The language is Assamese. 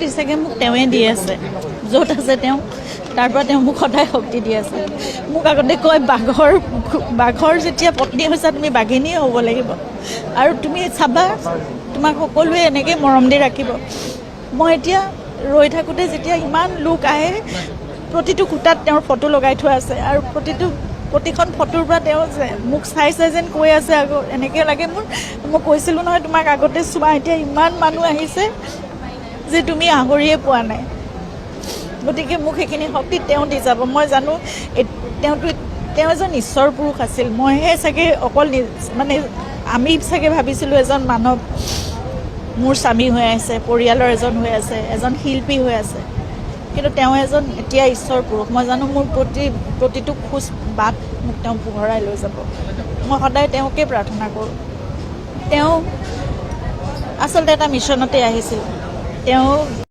শক্তি চাগে মোক তেওঁৱে দি আছে, য'ত আছে তেওঁ তাৰ পৰা তেওঁ মোক সদায় শক্তি দি আছে। মোক আগতে কয় বাঘৰ যেতিয়া পত্নী হৈছা তুমি বাঘিনীয়ে হ'ব লাগিব, আৰু তুমি চাবা তোমাক সকলোৱে এনেকৈ মৰম দি ৰাখিব। মই এতিয়া ৰৈ থাকোঁতে যেতিয়া ইমান লোক আহে, প্ৰতিটো কোটাত তেওঁৰ ফটো লগাই থোৱা আছে, আৰু প্ৰতিখন ফটোৰ পৰা তেওঁ মোক চাইছে যেন কৈ আছে আকৌ এনেকৈ লাগে মই কৈছিলোঁ নহয় তোমাক আগতে চোৱা, এতিয়া ইমান মানুহ আহিছে যে তুমি আহৰিয়ে পোৱা নাই। গতিকে মোক সেইখিনি শক্তি তেওঁ দি যাব। মই জানো তেওঁ এজন ঈশ্বৰ পুৰুষ আছিল। মইহে চাগে অকল মানে আমি চাগে ভাবিছিলোঁ এজন মানৱ, মোৰ স্বামী হৈ আছে, পৰিয়ালৰ এজন হৈ আছে, এজন শিল্পী হৈ আছে, কিন্তু তেওঁ এজন এতিয়া ঈশ্বৰ পুৰুষ। মই জানো মোৰ প্ৰতিটো খোজ বাট মোক তেওঁ পোহৰাই লৈ যাব। মই সদায় তেওঁকে প্ৰাৰ্থনা কৰোঁ। তেওঁ আচলতে এটা মিছনতে আহিছিল। তেওঁ